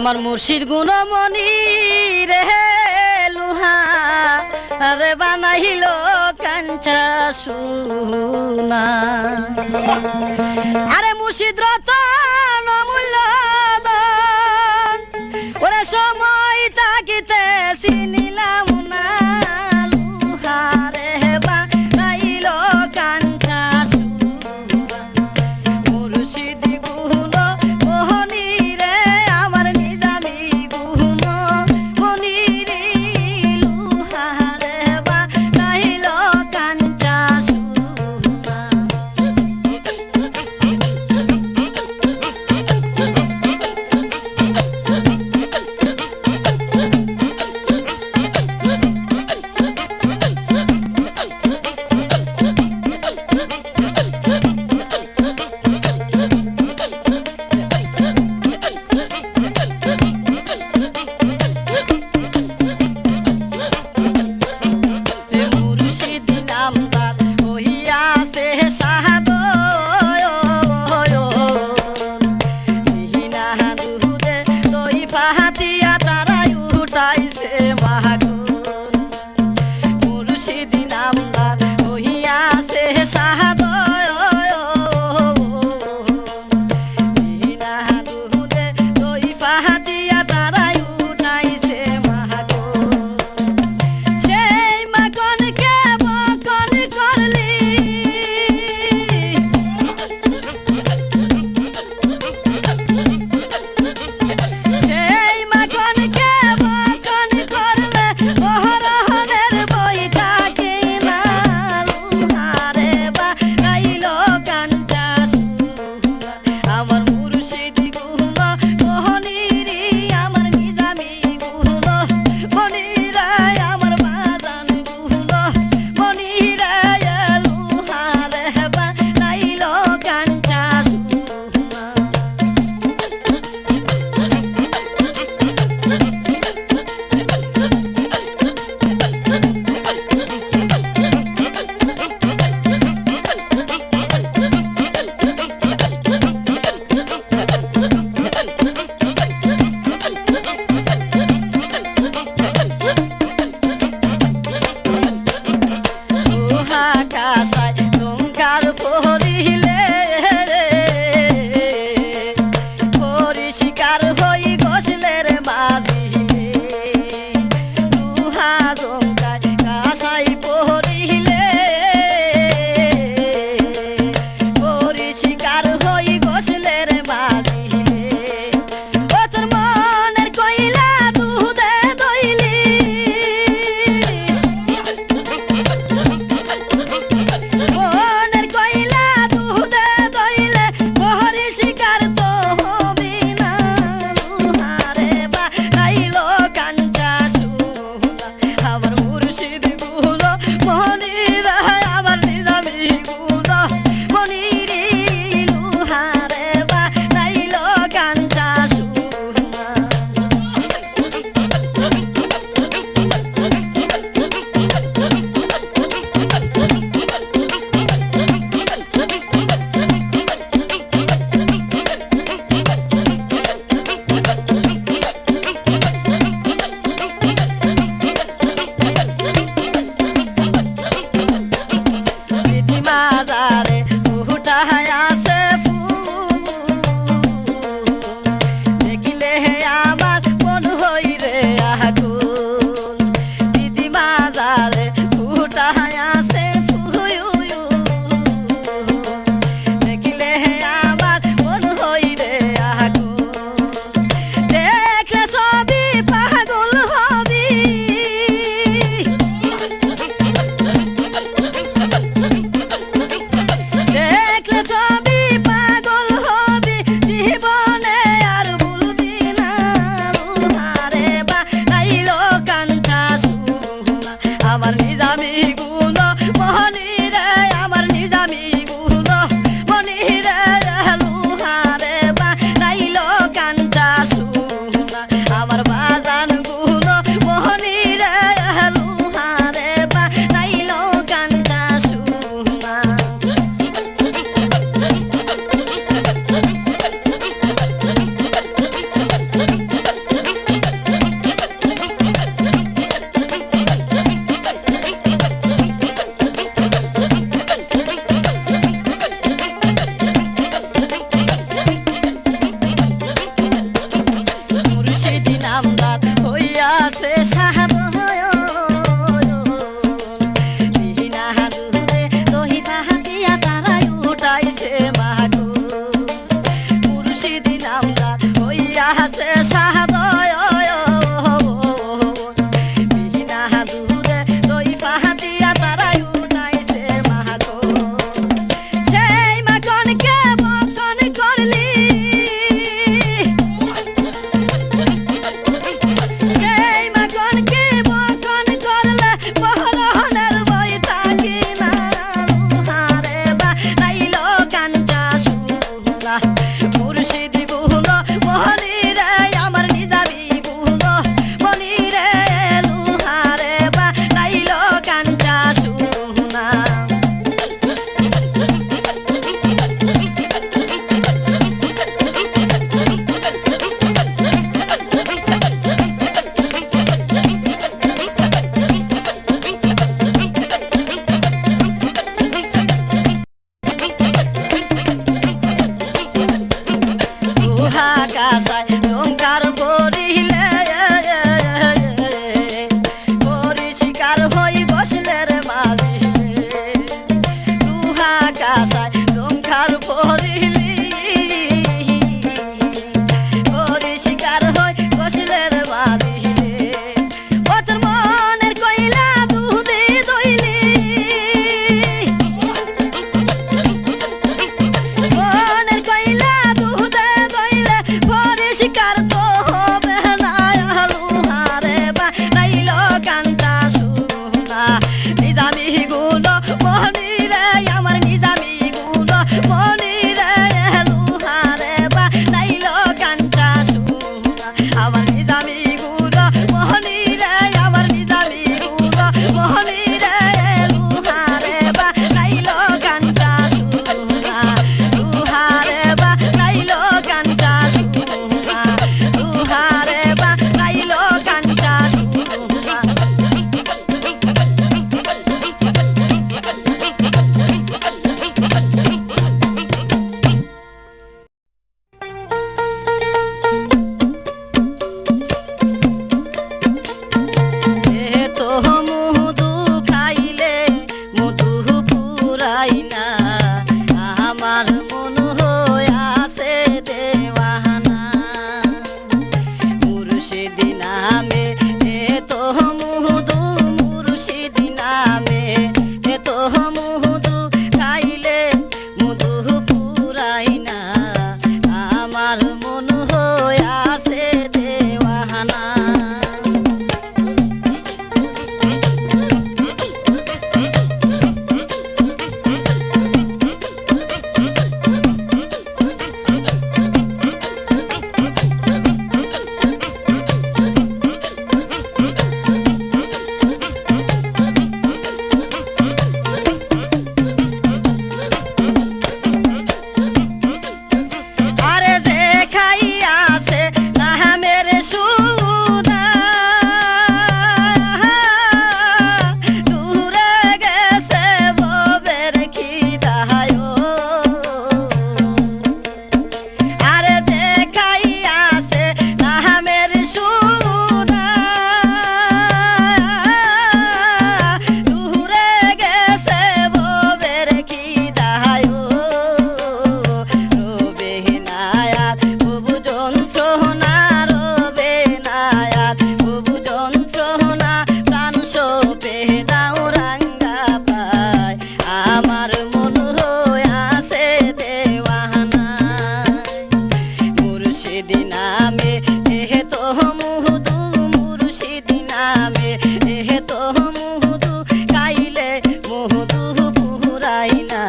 আমার মুর্শিদ গুণমণি রে লুহা রে বানাইল কাঞ্চা সোনা। আরে মুর্শিদ রতন অমূল্য ধন, ওরে সময় তাকিতে চিনিলাম না, লুহা রে বানাইল কাঞ্চা সোনা। মুর্শিদ গুণমণি রে আমার নিজামি গুণমণি রে, লুহা রে বানাইল কাঞ্চা সোনা। মুর্শিদ নামদার হইয়াছে সাহাদয়ন, মিহিনা দুধে দই পাহাতিয়া তারাই উঠাইছে মাহাগুন। মুর্শিদ নামদার হইয়াছে সাহাদয়ন, মিহিনা দুধে দই পাহাতিয়া তারাই উঠাইছে মাহাগুন। সেই মাখনকে বকন করলি, সেই মাখনকে বকন করলে ওহরহনের বই থাকে না। প্রেমর পড়িলি ওরে শিকার হয় কষলের বাঁধিলে ও তোর মনের কইলা দুধে দইলি মনের কইলা দুধে দইলে পরে শিকার তো হবে না লুহারে বা নাইল কান্তা সুনা নিজামি গুলো মনি রে আমার নিজামি গুলো মনি রে লুহারে বা নাইল কান্তা সুনা আমার নিজামি গুলো মনি রে আমার নিজামি গুলো মনি রে লুহারে বা নাইল কান্তা সুনা লুহারে বা নাইল কান্তা সুনা লুহারে বা নাইল কান্তা সুনা তো মধু খাইলে মধু পুরাই না আমার মন হইয়াছে দেওয়ানা মুর্শিদি নামে তো মধু মুর্শিদি নামে তো মধু খাইলে মধু পুরাই না আমার মন হইয়াছে দেওয়ানা আরে যে খাইয়াছে না মেরে সুদা দূরে গেছে ববের খিদায় আরে যে খাইয়াছে না মেরে সুদা দূরে গেছে ববের খিদায় রবে নায়ার বুবু যন্ত্রণা রবে নায়ার বুবু যন্ত্রণা প্রাণ সোপে দাও রাঙ্গা পায় আমার মন হইয়াছে দেওয়ানা মুর্শিদি নামে তো মুহুদু মুর্শিদি নামে তো মুহুদু খাইলে মুহুদু পুরাই না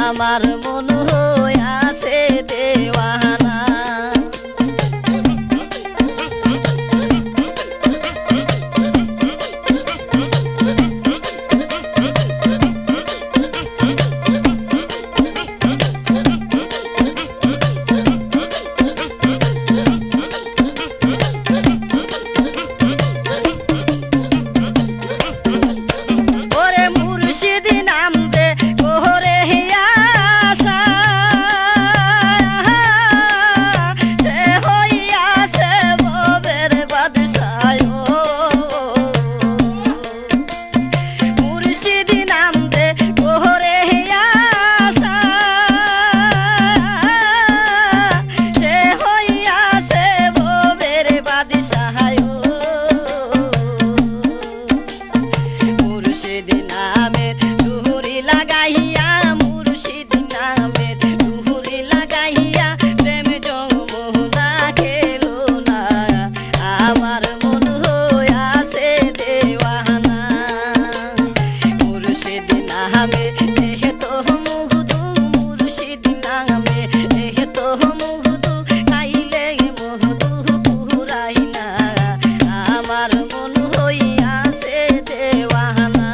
আমার মন হইয়াছে দেওয়ানা ওরে মুর্শিদি নাম দে কোহরে হিয়াসা সে হইয়াছে ববের বাদশায় মুর্শিদি নাম দে কোহরে হিয়াসা সে হইয়াছে ববের বাদশায় মুর্শিদি নামের দুহুরি লাগাইয়া মুর্শিদি নামের দুহুরি লাগাইয়া প্রেম যমুনা খেলো না আমার মন হইয়াছে দেওয়ানা মুর্শিদি নামে তো মুহুদু মুর্শিদি নামে তো মুহুদু খাইলে মুহুদু পুরাই না আমার মন হইয়াছে দেওয়ানা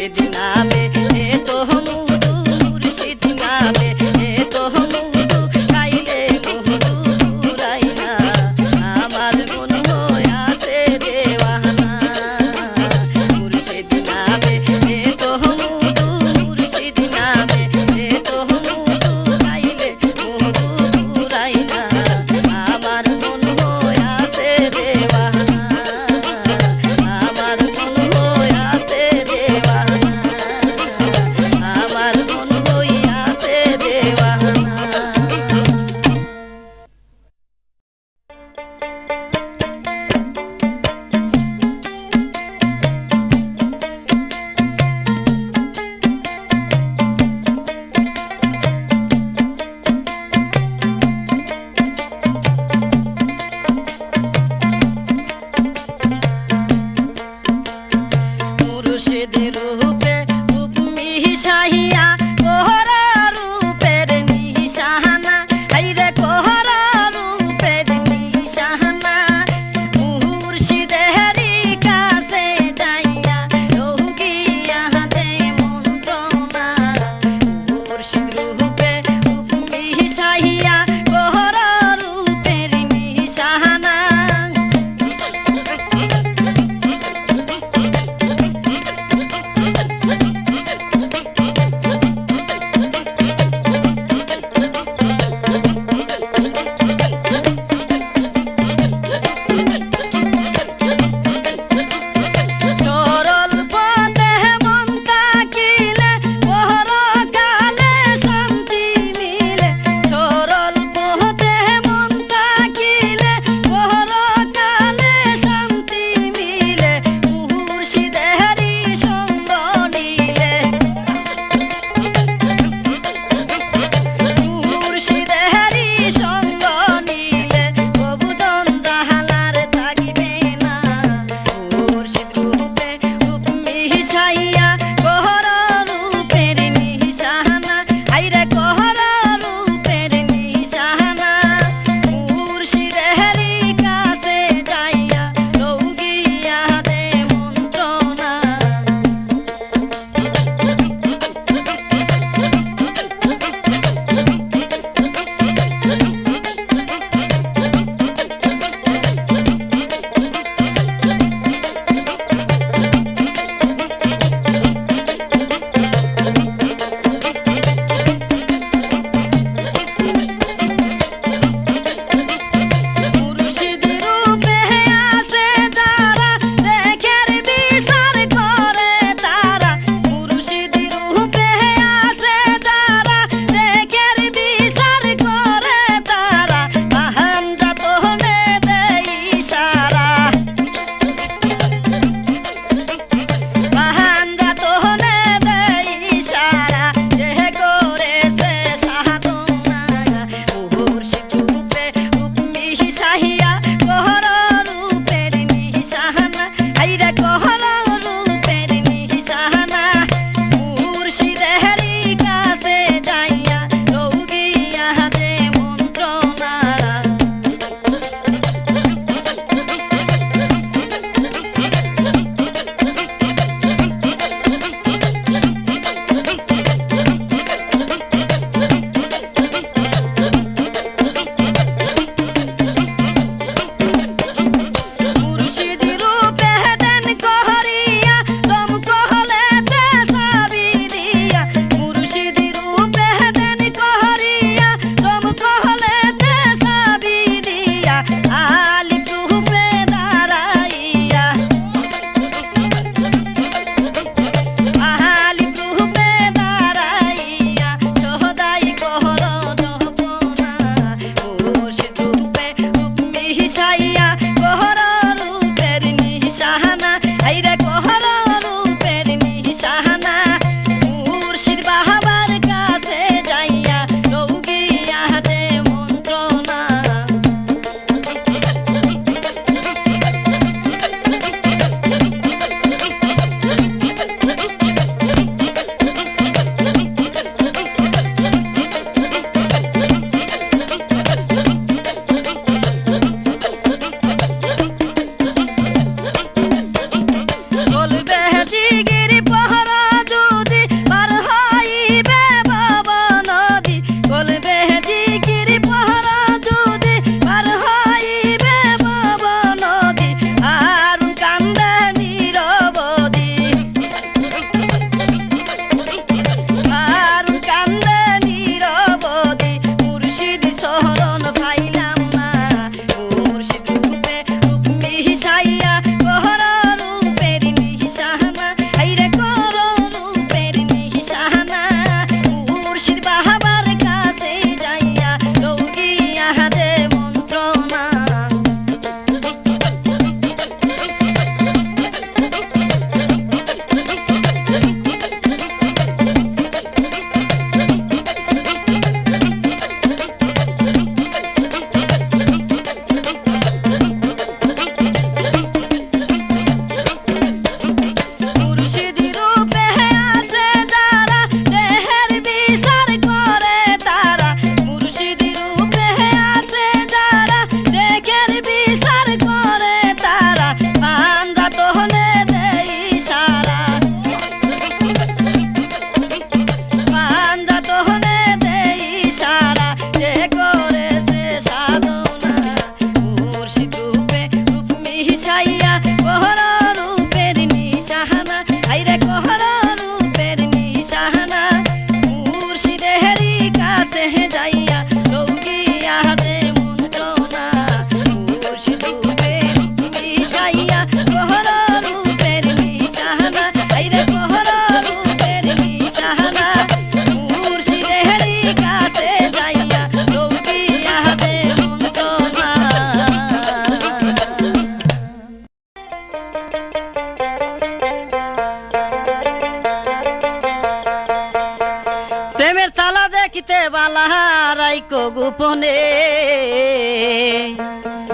মুর্শিদ নামে এ তো মধু মুর্শিদ নামে এ তো মধু খাইলে মধু ফুরাই না আমার মন হয়ে আসে দেওয়ানা মুর্শিদ নামে এ তো মধু মুর্শিদ নামে এ তো মধু খাইলে মধু ফুরাই না আমার মন হয়ে আসে দেওয়ানা আমার মন হয়ে আসে দেওয়ানা আমার মন হয়ে আসে দেওয়ানা মুর্শিদের রূপে রূপ মিশাইয়া কোহরা রূপের নিশানা হাইরে কোহরা রূপের নিশানা মুর্শিদেরই কাছে যাইয়া রোগিয়া দে মন্ত্রণা মুর্শিদ রূপে রূপ মিশাইয়া কোহরা রূপের নিশানা দেখিতে বালা রাইকো গোপনে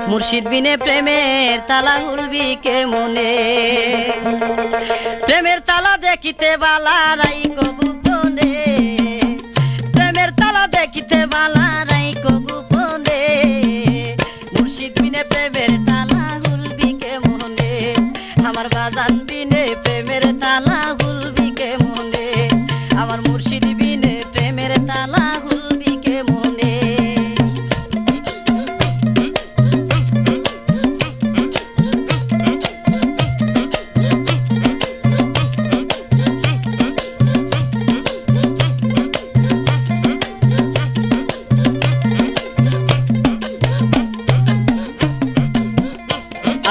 মুর্শিদ বিনে প্রেমের তালা খুলবি কে মনে প্রেমের তালা দেখিতে বালা রাইকো গোপনে প্রেমের তালা দেখিতে বালা রাইকো গোপনে মুর্শিদ বিনে প্রেমের তালা খুলবি কে মনে আমার বাজান বিনে প্রেমের তালা খুলবি কে মনে আমার মুর্শিদ বিনে প্রেমের তালা খুলবি কে মনে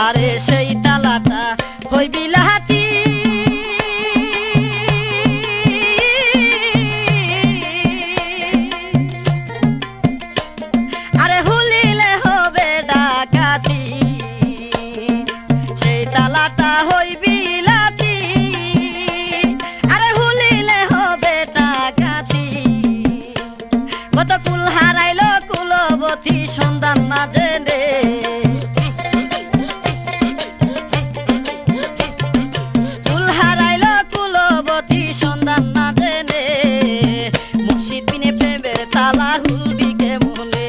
আরে সেই তালাটা হইবি লাহাতি আরে হুলিলে হবে ডাকাতি সেই তালাটা হইবি লাহাতি আরে হুলিলে হবে ডাকাতি কত কুল হারাইলো কুলবতী সন্ধান না জেনে সন্ধান না জেনে মুর্শিদ বিনে প্রেমের তালা খুলবি কে মনে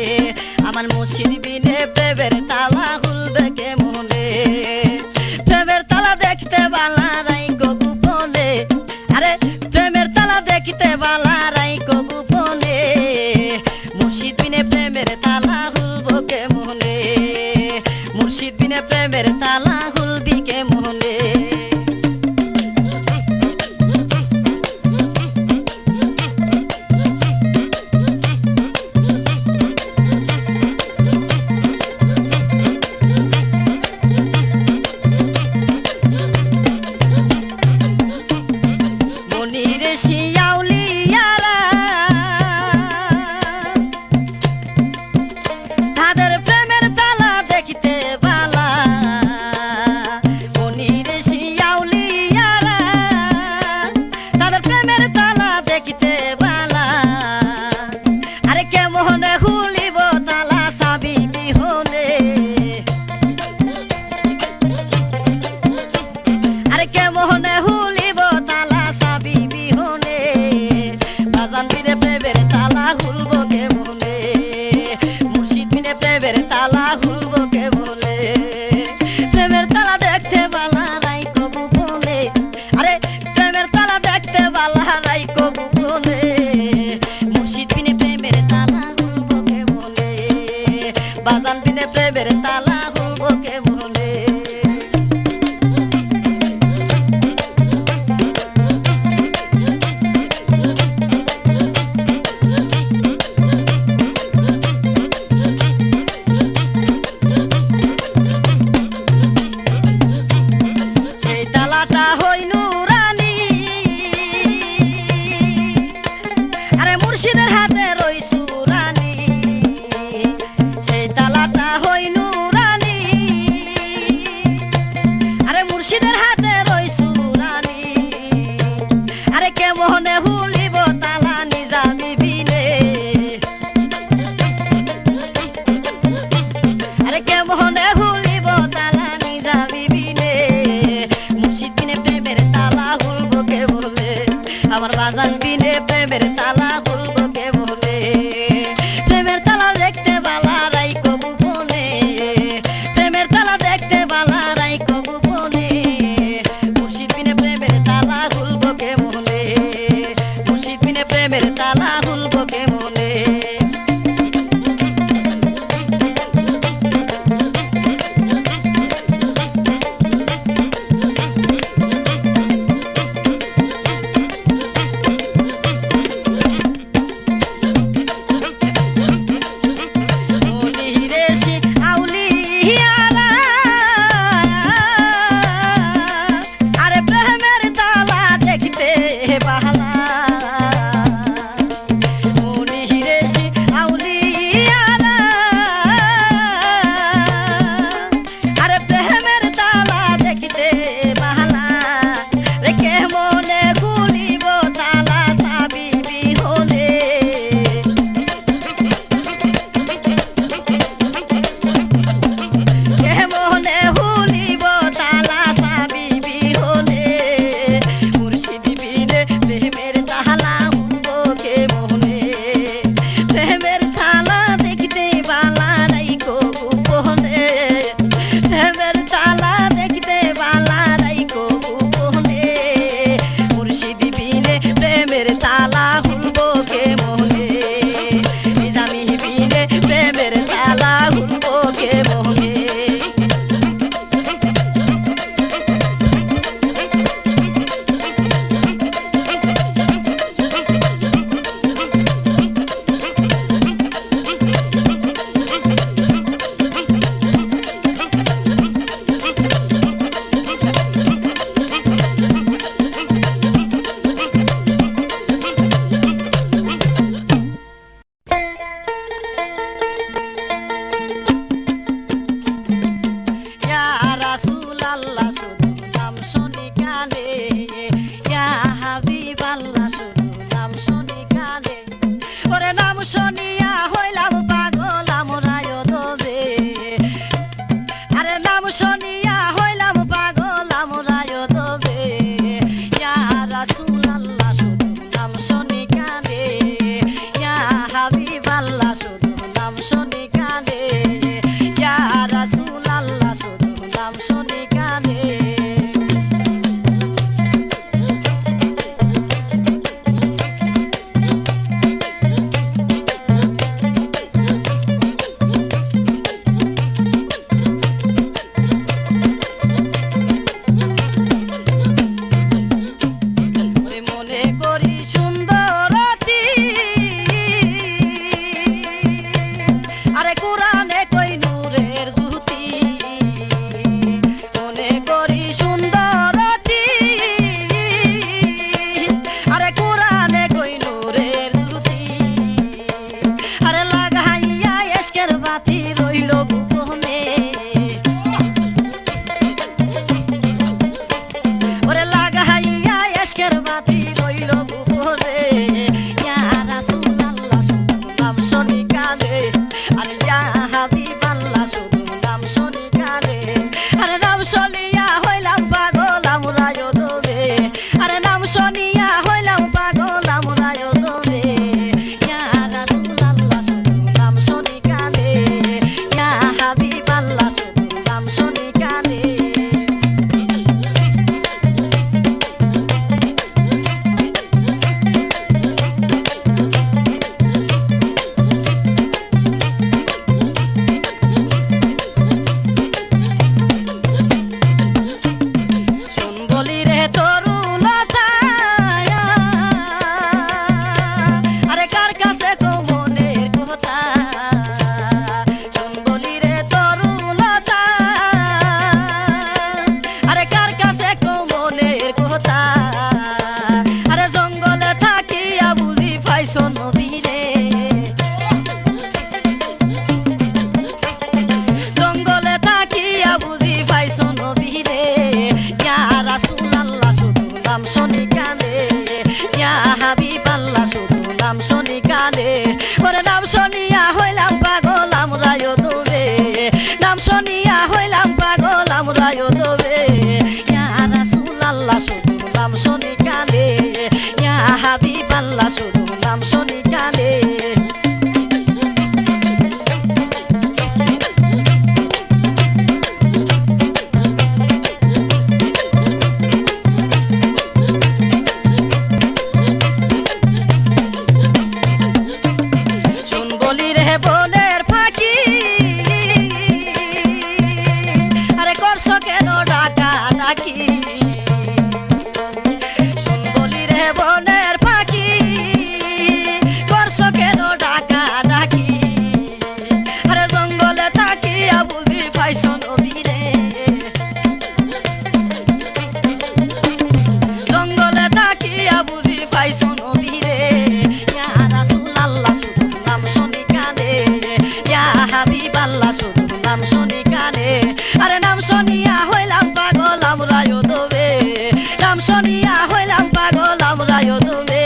আমার মুর্শিদ বিনে প্রেমের তালা খুলবে কে মনে প্রেমের তালা দেখতে বালা রাইকো গোপনে আরে প্রেমের তালা দেখতে বালা রাইকো গোপনে মুর্শিদ বিনে প্রেমের তালা খুলবো কে মনে মুর্শিদ বিনে প্রেমের তালা খুলবি কে মনে শিয়াউলিয়ারা তাদের প্রেমের তালা দেখিতে বালা মনির শিয়াউলিয়ারা তাদের প্রেমের তালা দেখিতে বালা আরে কে মোহনে খুলিব তালা সাবি বিহনে আরে কে মোহনে খুলিব তালা সাবি বাজান বিনে প্রেমের তালা খুলবো কে বলে মুর্শিদ বিনে প্রেমের তালা খুলবো কে বলে প্রেমের তালা দেখতে বালা রাইকো গোপনে আরে প্রেমের তালা দেখতে বালা রাইকো গোপনে মুর্শিদ বিনে প্রেমের তালা খুলবো কে বলে বাজান বিনে প্রেমের তালা খুলবো কে বলে তালাটা হই নুরানি আরে মুর্শিদের হাতে রই সুরানি সেই তালাটা হই নুরানি আরে মুর্শিদের হাতে রই সুরানি আরে কে মোহনে হুলিব তালা নিজামি বিনে আরে কে মোহনে হুলিব তালা নিজামি বিনে মুর্শিদ বিনে প্রেমের তালা খুলবো কে বলে আমার বাজান বিনে প্রেমের তালা খুলবো কে বলে প্রেমের তালা দেখতে বালা রাইকো গোপনে প্রেমের তালা দেখতে বালা রাইকো গোপনে মুর্শিদ বিনে প্রেমের তালা খুলবো কে মনে মুর্শিদ বিনে প্রেমের তালা খুলবো কে মনে রাসূলুল্লাহ শুধু নাম শুনি কানে ইয়া হাবিবাল্লাহ শুধু নাম শুনি কানে ইয়া রাসূলুল্লাহ শুধু নাম শুনি কানে মনে করি সুন্দরতি আরে কোরআনে কই নূরের জ্যোতি মনে করি সুন্দরতি আরে কোরআনে কই নূরের জ্যোতি আরে লাগাইয়া এশকের বাতি রইল গোপনে ওরে লাগাইয়া এশকের বাতি রইল গোপনে ইয়া রাসূলুল্লাহ শুধু নাম শুনি কানে আরে ইয়া হাবিবাল্লাহ শুধু নাম শুনি কানে আরে নাম শুনিয়া হইলাম পাগল আমরা দমে আরে নাম শুনিয়া হইলাম পাগল আমরা দমে ইয়া রাসূলুল্লাহ শুধু নাম শুনি কানে ইয়া হাবিবাল্লাহ শুধু নাম শুনি কানে শুন বলি রে তরুলতা আরে কার কাছে কও মনের কথা শুন বলি রে তরুলতা আরে কার কাছে কও মনের কথা আরে জঙ্গলে থাকিয়া বুঝি পাইছো নবীরে জঙ্গলে থাকিয়া বুঝি পাইছো নবীরে ইয়া রাসূলুল্লাহ শুধু নাম শুনি কানে ইয়া হাবিবাল্লাহ শুধু নাম শুনি কানে ওরে নাম শুনিয়া হইলাম পাগল আমরা দমে নাম শুনিয়া হইলাম পাগল আমরা দমে ইয়া রাসূলুল্লাহ শুধু নাম শুনি কানে ইয়া হাবিবাল্লাহ শুধু নাম শুনি কানে শুন বলি রে বনের ফাঁকি আরে করছো কেন ডাকা ডাকি শুন বলি রে বনের ফাঁকি করছো কেন ডাকা ডাকি আরে জঙ্গলে থাকিয়া বুঝি পাইছো নবীরে জঙ্গলে থাকিয়া বুঝি পাইছো নবীরে ইয়া রাসূলুল্লাহ শুধু নাম শুনি কানে ইয়া হাবিবাল্লাহ শুধু নাম শুনি কানে আরে নাম শুনিয়া হইলাম পাগল আমরা দমে নাম শুনিয়া হইলাম পাগল আমরা দমে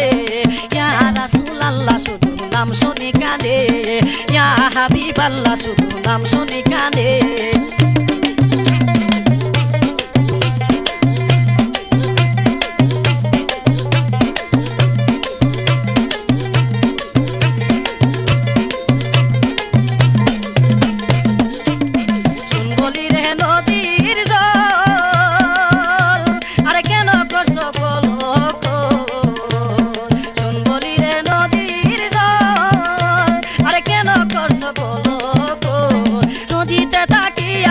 ইয়া রাসূলুল্লাহ শুধু নাম শুনি কানে ইয়া হাবিবাল্লাহ শুধু নাম শুনি কানে শুন বলি রে নদীর জল আরে কেন করছো কলক শুন বলি রে নদীর জল আরে কেন করছো কলক নদীতে তাকিয়া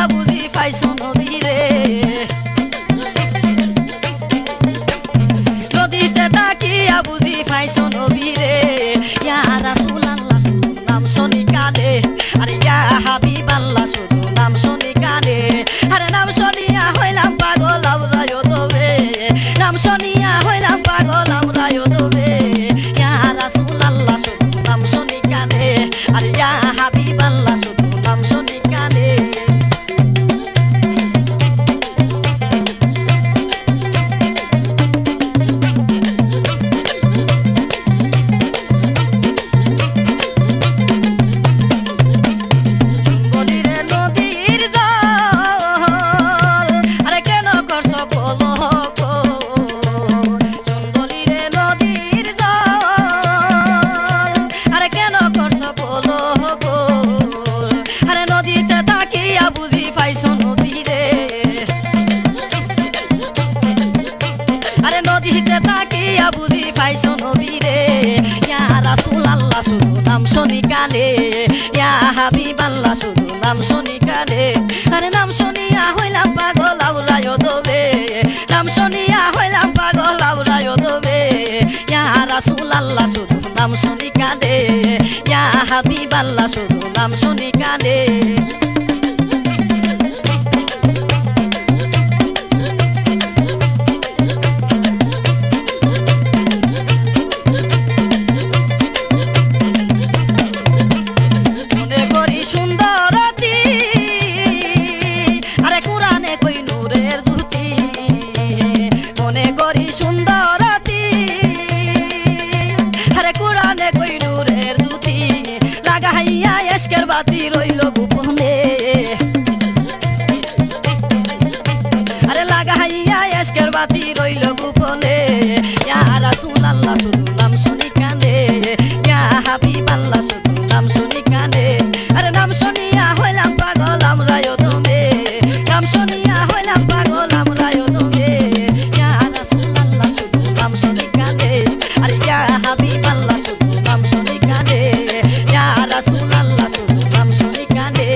দেখিয়া বুঝি পাইছো নবীরে ইয়া রাসূলুল্লাহ শুধু নাম শুনি কানে ইয়া হাবিবাল্লাহ শুধু নাম শুনি কানে আরে নাম শুনিয়া হইলাম পাগল আউলায় দবে নাম শুনিয়া হইলাম পাগল আউলায় দবে ইয়া রাসূলুল্লাহ শুধু নাম শুনি কানে ইয়া হাবিবাল্লাহ শুধু নাম শুনি কানে বাতি রইল গোপনে আরে লাগাইয়া এশকের বাতি রইল গোপনে ইয়া রাসূলুল্লাহ শুধু নাম শুনি কানে ইয়া হাবিবাল্লাহ শুধু নাম শুনি কানে আরে নাম শুনিয়া হইলাম পাগল আমরায় দমে নাম শুনিয়া হইলাম পাগল আমরায় দমে ইয়া রাসূলুল্লাহ শুধু নাম শুনি কানে আরে ইয়া হাবিবাল্লাহ শুধু নাম শুনি কানে ইয়া রাসূলুল্লাহ শুধু নাম শুনি কানে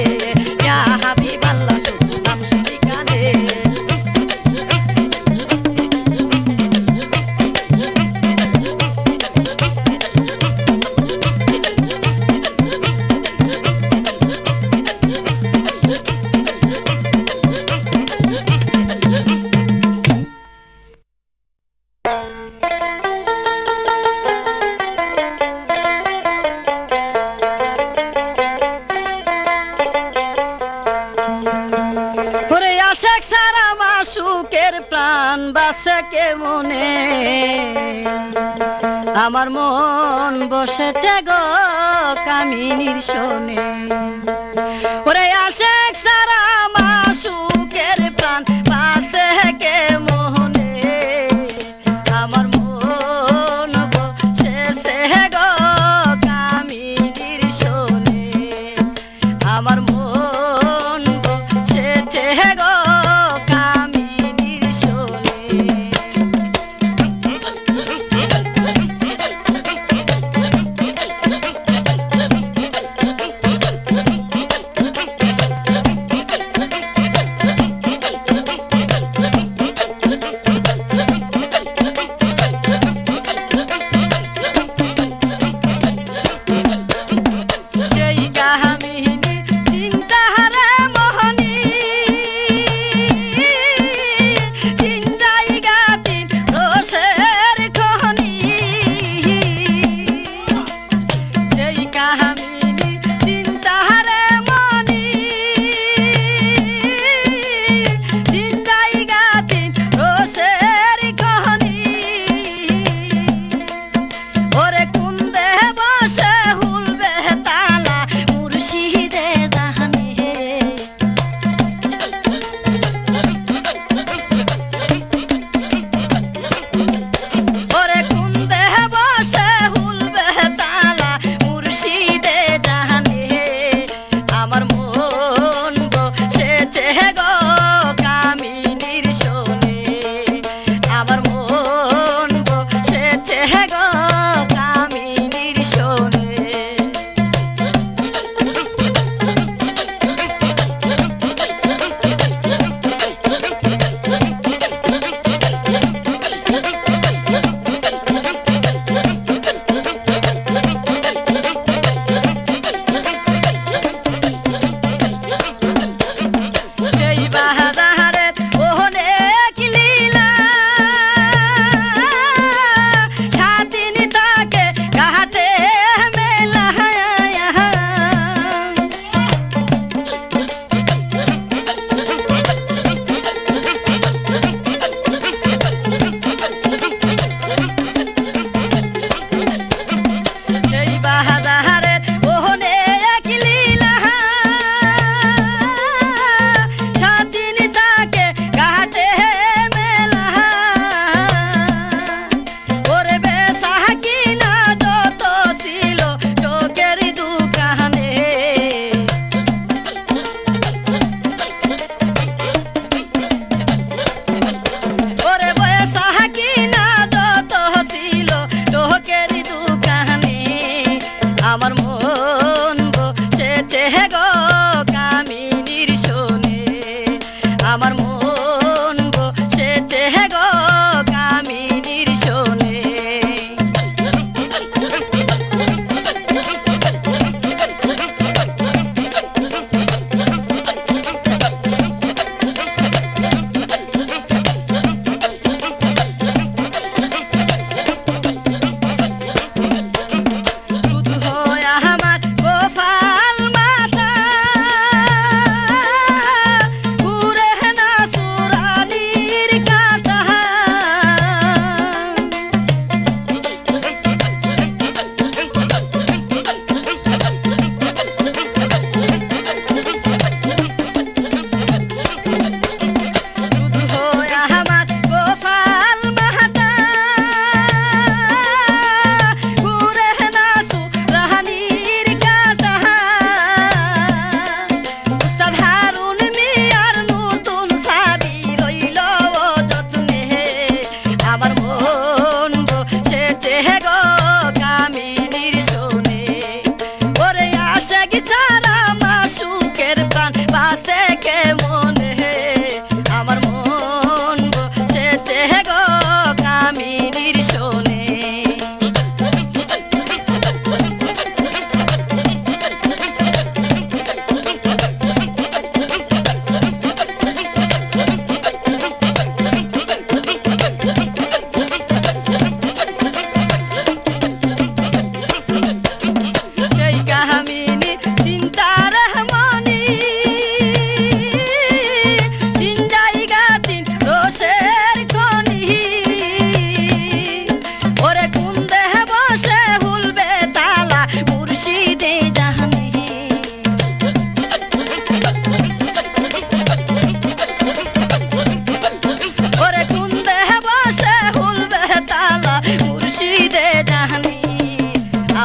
ইয়া হাবিবাল্লাহ শুধু নাম শুনি কানে সুখের প্রাণ বাসে কে মনে আমার মন বসেছে গো কামিনীর শোনে ওরে আশেক সারা মা সুখের প্রাণ বাসে কে মনে আমার মন বসেছে গো কামিনীর শোনে আমার মন বসেছে গো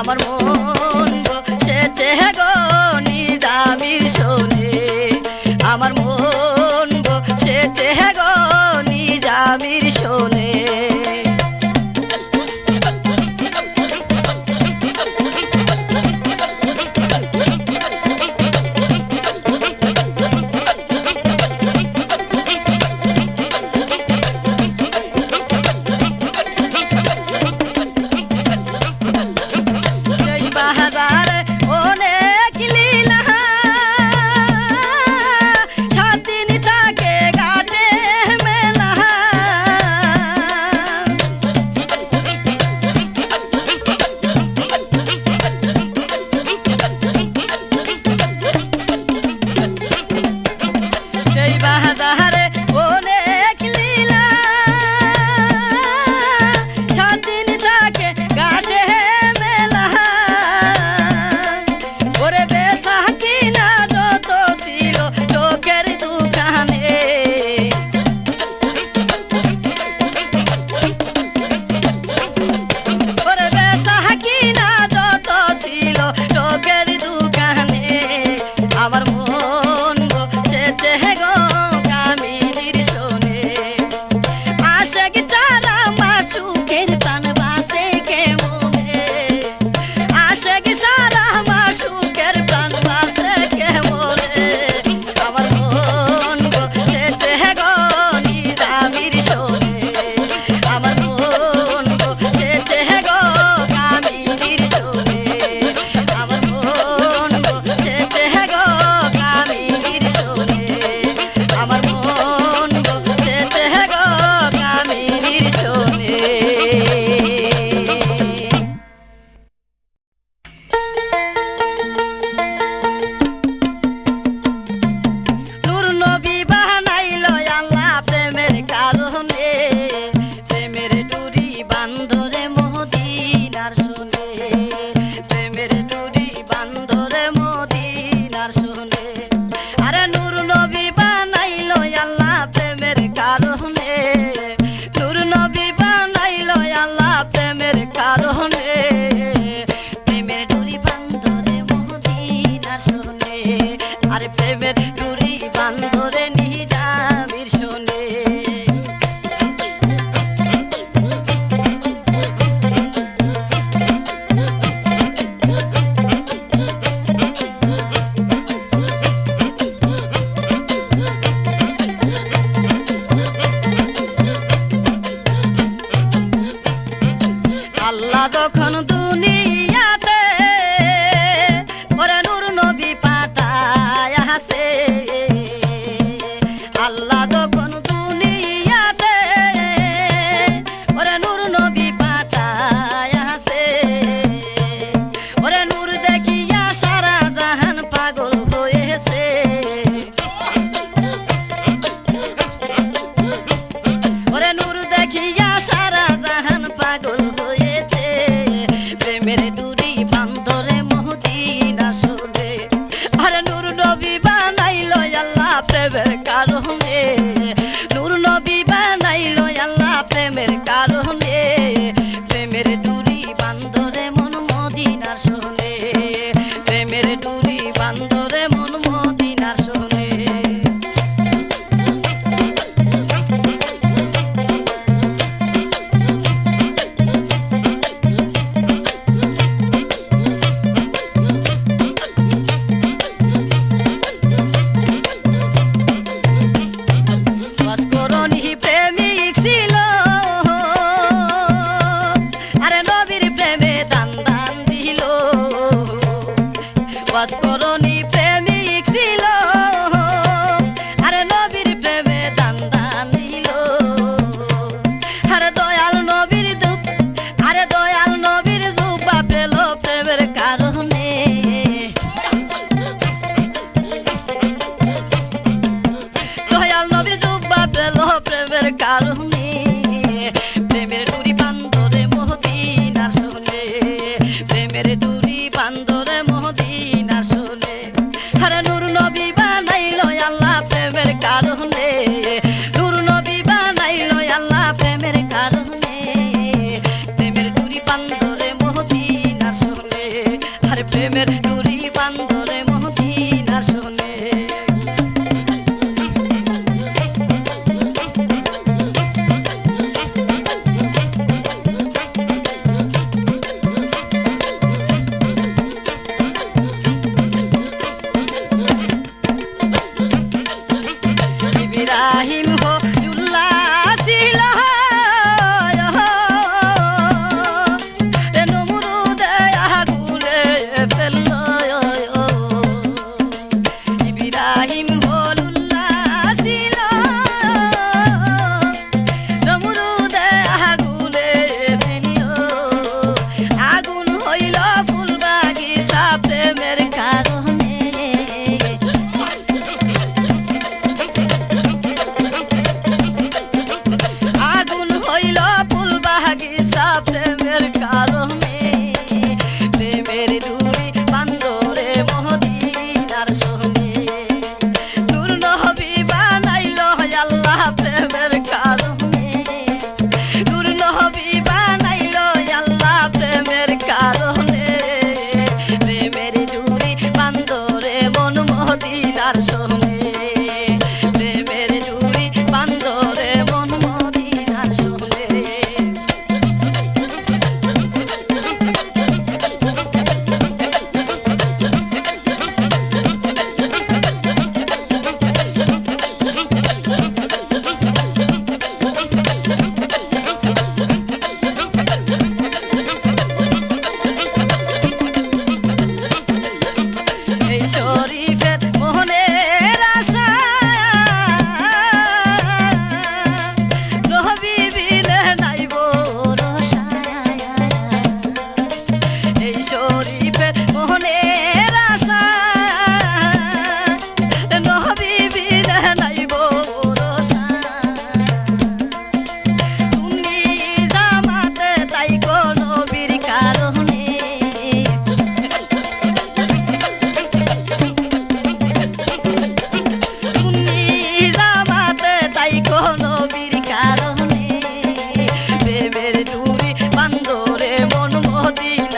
আমার মন বসেছে গো নিজামির শোনে আমার মন বসেছে গো নিজামির শোনে আল্লাহ যখন দুনিয়াতে ওরে নূর নবী পাঠায় আসে আল্লাহ যখন দুনিয়াতে ওরে নূর নবী পাঠায় আসে ওরে নূর দেখিয়া সারা জাহান পাগল হয়েছে ওরে নূর দেখিয়া সারা জাহান পাগল প্রেমের ডুরি বান্ধরে মদিনা সুরে আরে নূর নবী বানাই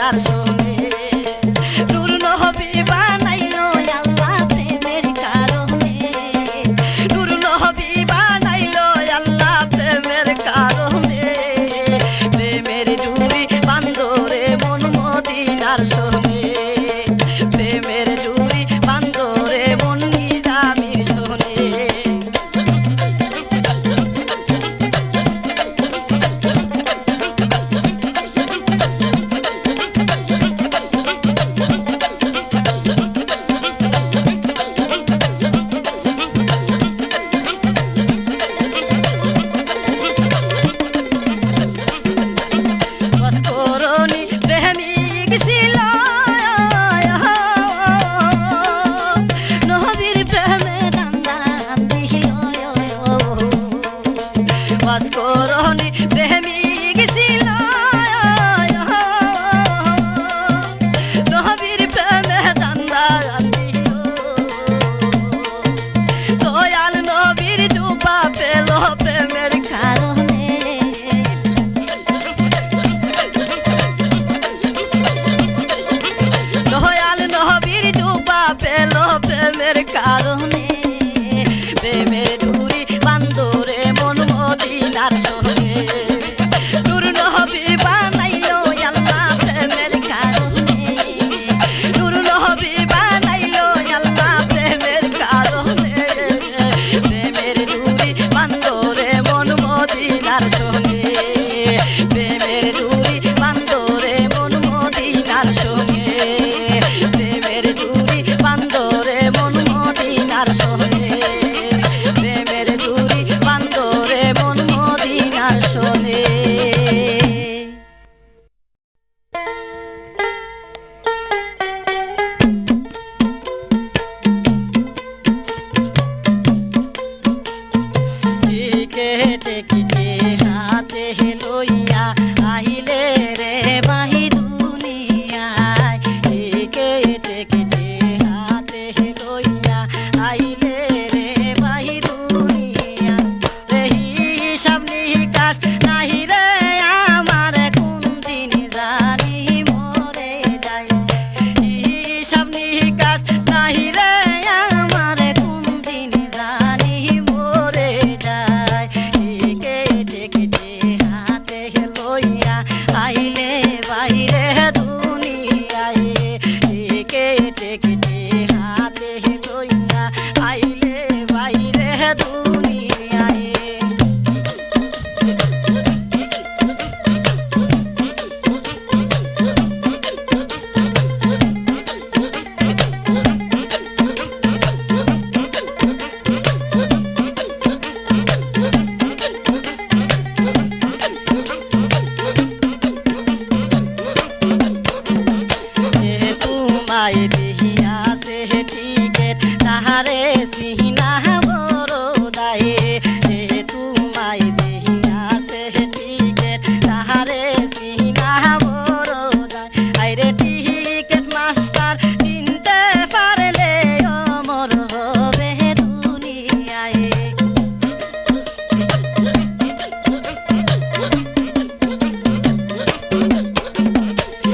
মদিনার সনে নূর নবী বানাইলো আল্লাহ প্রেমের কারণে নূর নবী বানাইলো আল্লাহ প্রেমের কারণে প্রেমের ডুরি বান্দরে মন মদিনার সনে প্রেমের ডুরি বান্দরে মন নিজামির সনে করনি প্রেমিক ছিল নবীর প্রেমে দান্দা দয়াল নবীর জুবা পেল প্রেমের কারণে দয়াল নবীর জুবা পেল প্রেমের কারণে প্রেমের ডুরি বান্দরে মন মদিনার সনে নূর নবী বানাইলো আল্লাহ প্রেমের কারণে নূর নবী বানাইলো আল্লাহ প্রেমের কারণে প্রেমের ডুরি বান্দরে মন মদিনার সনে প্রেমের ডুরি বান্দরে মন মদিনার সনে প্রেমের ডুরি বান্দরে মন মদিনার সনে প্রেমের ডুরি বান্দরে মন মদিনার সনে টিকে হাতে লইয়া আহিলে রে বাহি দুনিয়ায় টিকে হাতে লইয়া আইলে রে বাহি দুনিয়া রে হিসাব নিকাশ নাহি রে আমার কোন দিন জানি মরে যাই হিসাব নিকাশ নাহি রে আমার কোন দিন জানি মরে যায় টিকে হাতে লইয়া আইলে বাইরে দুনিয়ায় টিকে হাতে লইয়া আইলে বাইরে দুনিয়ায় তোমায় দেহিয়া সে টিকেট তাহারে সিনা বড় দায়ে তোমায় দেহিয়া সে টিকেট তাহারে সিনা বড় দায় আইরে টিকেট মাস্টার চিনতে পারলে অমর হবে দুনিয়ায়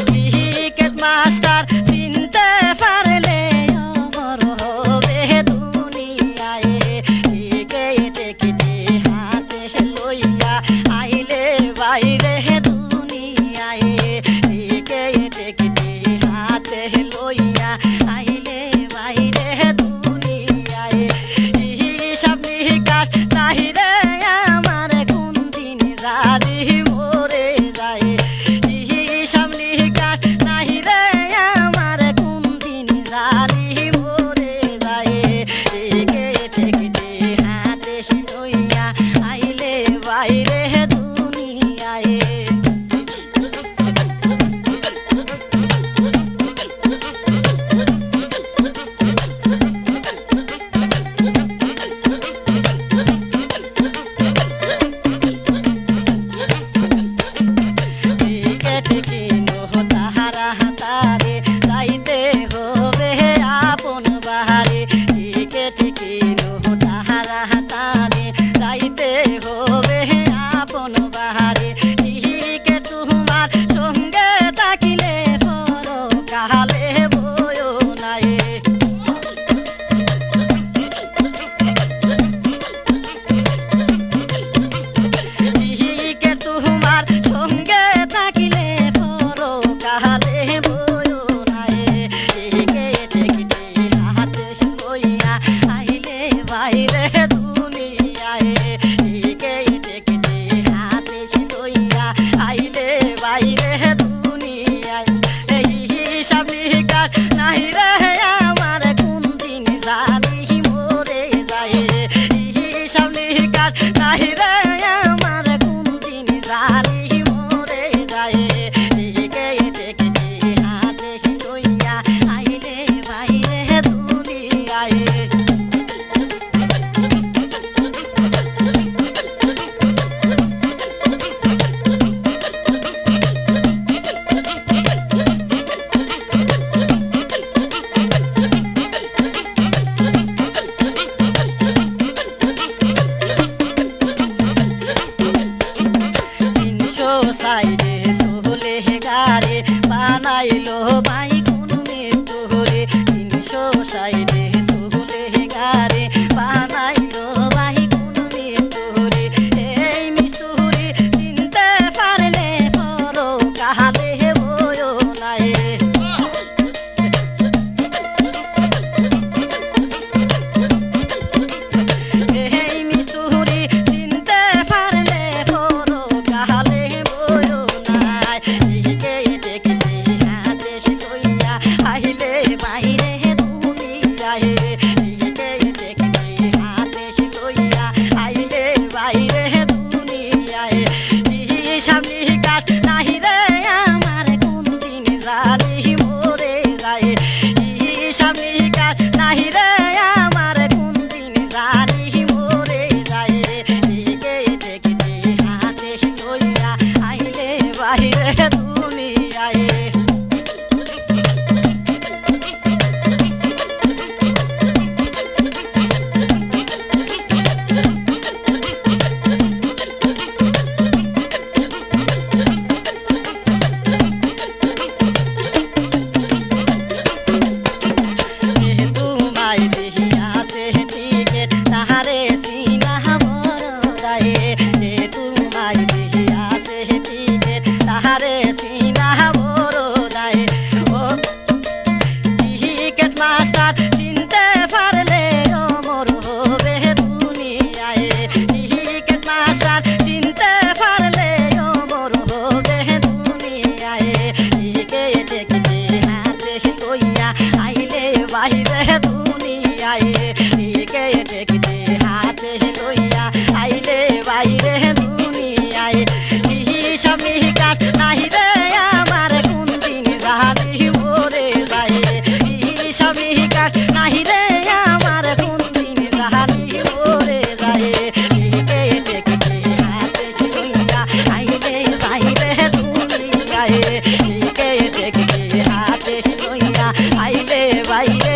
টিকেট মাস্টার চিনতে পারলে অমর হবে দুনিয়ায় টিকে হাতে লইয়া আইলে বাইরে দুনিয়ায় টিকে হাতে লইয়া আইলে বাইরে দুনিয়ায় হিসাব নিকাশ নাহি রে আমার কোন দিন রাজি মরে যায় হিসাব নিকাশ নাহি রে আমার কোন দিন জানি মরে যায় টিকে হাতে লইয়া আইলে বাইরে দুনিয়ায় টিকে তাহারা হাতারে যাইতে হবে আপন বাহারে টিকে তাহারা হাতারে যাইতে হবে আপন বাহারে টিকে তোমার সঙ্গে থাকিলে গারে বানাইলো ভাই কোন মিস্তুরি 360 চুলে গারে বানাইলো ভাই কোন মিস্তুরি এই মিস্তুরি চিনতে পারলে পরো কালে বয়ো নাই এই মিস্তুরি চিনতে পারলে পরো কালে বয়ো নাই দিকে দেখতে হাতে লইয়া আইলে বাইরে দুনিয়ায় দিকে দেখতে হাতে লইয়া আইলে বাইরে দুনিয়ায় সামনে কাজ নাহি রে আমার কোন দিন জানি মরে যায় সামনে কাজ নাহি রে আমার কোন দিন জানি মরে যায় দিকে দেখতে হাতে লইয়া আইলে বাইরে দুনিয়ায় তোমায় দেখিয়াছে টিকেট তাহারে সিনা বড়দায়ে যে তোমায় দেখিয়াছে টিকেট তাহারে সিনা বড়দায়ে ও টিকেট মাস্টার চিনতে পারলে অমর হবে দুনিয়ায় টিকেট মাস্টার চিনতে পারলে অমর হবে দুনিয়ায় টিকেট দেখতে হাতে লইয়া আইলে বাইরে দুনিয়ায় টিকে দেখতে হাতে লইয়া আইলে বাইরে দুনিয়ায় হিসাব নিকাশ নাহি রে আমার কোন দিন জানি মরে যায় হিসাব নিকাশ নাহি রে আমার কোন দিন জানি মরে যায় টিকে দেখতে হাতে লইয়া আইলে বাইরে দুনিয়ায় টিকে দেখতে হাতে লইয়া আইলে বাইরে